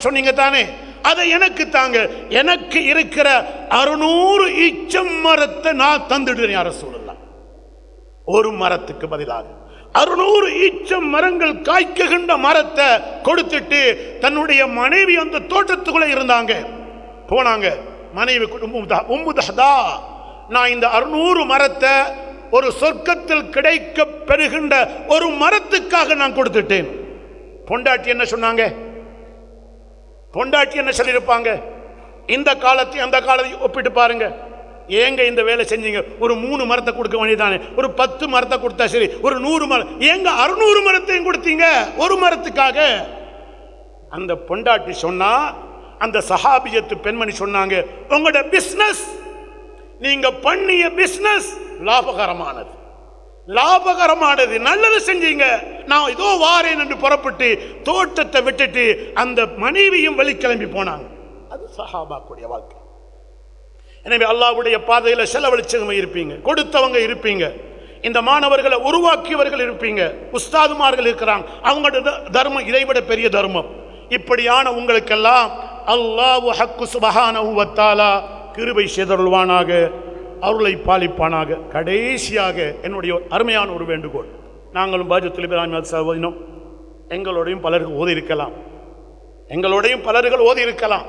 சொன்னீங்க தானே, அதை எனக்கு தாங்க. எனக்கு இருக்கிற 600 ஈச்சம் மரத்தை நான் தந்துடுறேன் யார சொல்லலாம். ஒரு மரத்துக்கு பதிலாக 600 ஈச்சம் மரங்கள் காய்க்குகின்ற மரத்தை கொடுத்துட்டு தன்னுடைய மனைவி அந்த தோட்டத்துக்குள்ள இருந்தாங்க. போனாங்க. மனைவி உம்முதஹதா, நான் இந்த 600 மரத்தை ஒரு சொர்க்கத்தில் கிடைக்க பெறுகின்ற ஒரு மரத்துக்காக நான் கொடுத்துட்டேன். பொண்டாட்டி என்ன சொன்னாங்க? பொண்டாட்டி என்ன சொல்லியிருப்பாங்க? இந்த காலத்தை அந்த காலத்தை ஒப்பிட்டு பாருங்க. ஏங்க இந்த வேலை செஞ்சீங்க? ஒரு 3 மரத்தை கொடுக்க வேண்டியதானே, ஒரு 10 மரத்தை கொடுத்தா சரி, ஒரு 100 மரம். ஏங்க 600 மரத்தையும் கொடுத்தீங்க ஒரு மரத்துக்காக? அந்த பொண்டாட்டி சொன்னா, அந்த சஹாபியத்து பெண்மணி சொன்னாங்க, உங்களோட பிசினஸ், நீங்க பண்ணிய பிசினஸ் லாபகரமானது, லாபகரமானது, நல்லது செஞ்சீங்க. நான் இதோ வாரேன் என்று புறப்பட்டு தோட்டத்தை விட்டுட்டு அந்த மனைவியும் வெளிக்கிளம்பி போனாங்க. அது சஹாபாக்குடைய வாழ்க்கை. எனவே அல்லாஹ்வுடைய பாதையில செலவழிச்சவங்க இருப்பீங்க, கொடுத்தவங்க இருப்பீங்க, இந்த மாணவர்களை உருவாக்கியவர்கள் இருப்பீங்க, உஸ்தாதுமார்கள் இருக்கிறாங்க. அவங்களோட தர்மம் இதைவிட பெரிய தர்மம். இப்படியான உங்களுக்கெல்லாம் அல்லாஹ் ஹக்கு சுப்ஹானஹு வ தஆலா கிருபை செய்தருள்வானாக, அருளை பாலிப்பானாக. கடைசியாக என்னுடைய அருமையான ஒரு வேண்டுகோள். நாங்களும் பாஜத்துல் இப்ராஹிம் ஓதினோம். எங்களோடையும் பலர்கள் ஓதி இருக்கலாம், எங்களோடையும் பலர்கள் ஓதி இருக்கலாம்,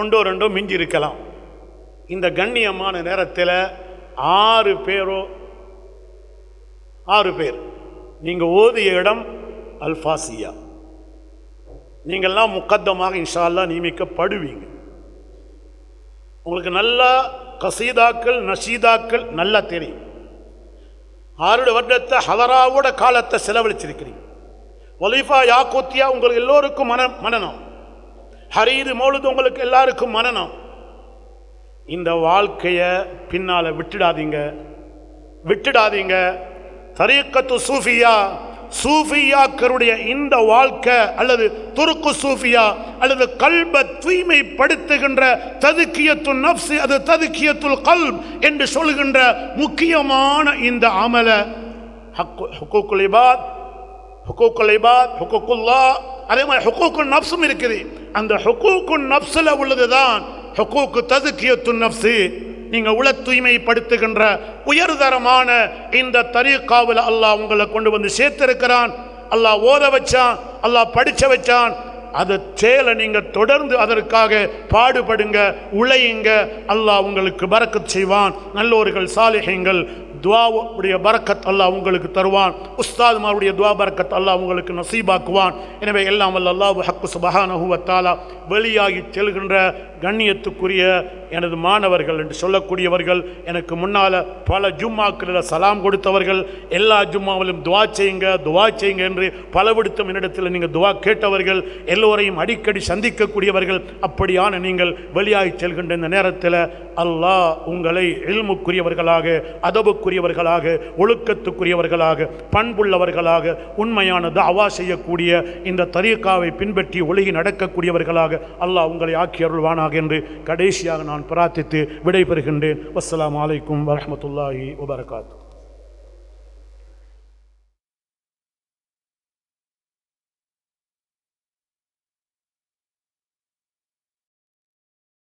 ஒன்றோ ரெண்டோ மிஞ்சி இருக்கலாம். இந்த கண்ணியமான நேரத்தில் 6 பேர் நீங்கள் ஓதிய இடம் அல்ஃபாசியா. நீங்கள்லாம் முக்கத்தமாக இன்ஷா அல்லாஹ் நியமிக்கப்படுவீங்க. உங்களுக்கு நல்லா கசீதாக்கள் நஷீதாக்கள் நல்லா தெரியும். 6 வருடத்தை ஹலராவோட காலத்தை செலவழிச்சிருக்கிறீங்க. வலீஃபா யாக்கூத்தியா உங்களுக்கு எல்லோருக்கும் மனனம், ஹரீது மௌலுது உங்களுக்கு எல்லாருக்கும் மனனம். இந்த வாழ்க்கையை பின்னால் விட்டுடாதீங்க. தரீக்கத்து சூஃபியா, சூஃபியாக்களுடைய இந்த வாழ்க்கை அல்லது துருக்கு சூஃபியா அல்லது கல்பை தூய்மைப்படுத்துகின்ற ததுக்கியத்துல் நஃப்ஸ், அது ததுக்கியத்துல் கல்ப் என்று சொல்கின்ற முக்கியமான இந்த அமல ஹுக்கூக்குல் இபாத், ஹுக்கூக்குல்லாஹ், அதே மாதிரி ஹுக்கூக்குன் நஃப்ஸும் இருக்குது. அந்த ஹுக்கூக்குன் நஃப்ஸில் உள்ளதுதான் ஹுக்கூக்கு ததுக்கியத்துல் நஃப்ஸ். நீங்கள் உள தூய்மைப்படுத்துகின்ற உயர்தரமான இந்த தரீக்காவில் அல்லாஹ் உங்களை கொண்டு வந்து சேர்த்திருக்கிறான். அல்லாஹ் ஓத வச்சான், அல்லாஹ் படிச்ச வச்சான். அதை செயலை நீங்கள் தொடர்ந்து அதற்காக பாடுபடுங்க, உழையுங்க. அல்லாஹ் உங்களுக்கு பரக்கத் செய்வான். நல்லோர்கள் சாலிஹீன்கள் துஆவுடைய பரக்கத் அல்லாஹ் உங்களுக்கு தருவான். உஸ்தாதுமாருடைய துஆ பரக்கத் அல்லாஹ் உங்களுக்கு நசீபாக்குவான். எனவே எல்லாம் வல்ல அல்லாஹ் ஹக்கு சுப்ஹானஹு வ தஆலா வெளியாகி செல்கின்ற கண்ணியத்துக்குரிய எனது மாணவர்கள் என்று சொல்லக்கூடியவர்கள், எனக்கு முன்னால் பல ஜும்மாக்களில் சலாம் கொடுத்தவர்கள், எல்லா ஜும்மாவிலும் துஆ செய்யுங்க என்று பலவிடுத்தம் என்னிடத்தில் நீங்கள் துஆ கேட்டவர்கள், எல்லோரையும் அடிக்கடி சந்திக்கக்கூடியவர்கள், அப்படியான நீங்கள் வெளியாகி செல்கின்ற இந்த நேரத்தில் அல்லாஹ் உங்களை இல்முக்குரியவர்களாக, அதபுக்குரியவர்களாக, ஒழுக்கத்துக்குரியவர்களாக, பண்புள்ளவர்களாக, உண்மையான தஅவா செய்யக்கூடிய இந்த தரீக்காவை பின்பற்றி ஒழுகி நடக்கக்கூடியவர்களாக அல்லாஹ் உங்களை ஆக்கி அருள்வானாக என்று கடைசியாக நான் பிரார்த்தித்து விடைபெறுகின்றேன். வஸ்ஸலாமு அலைக்கும் வரஹ்மத்துல்லாஹி வபரகாத்துஹு.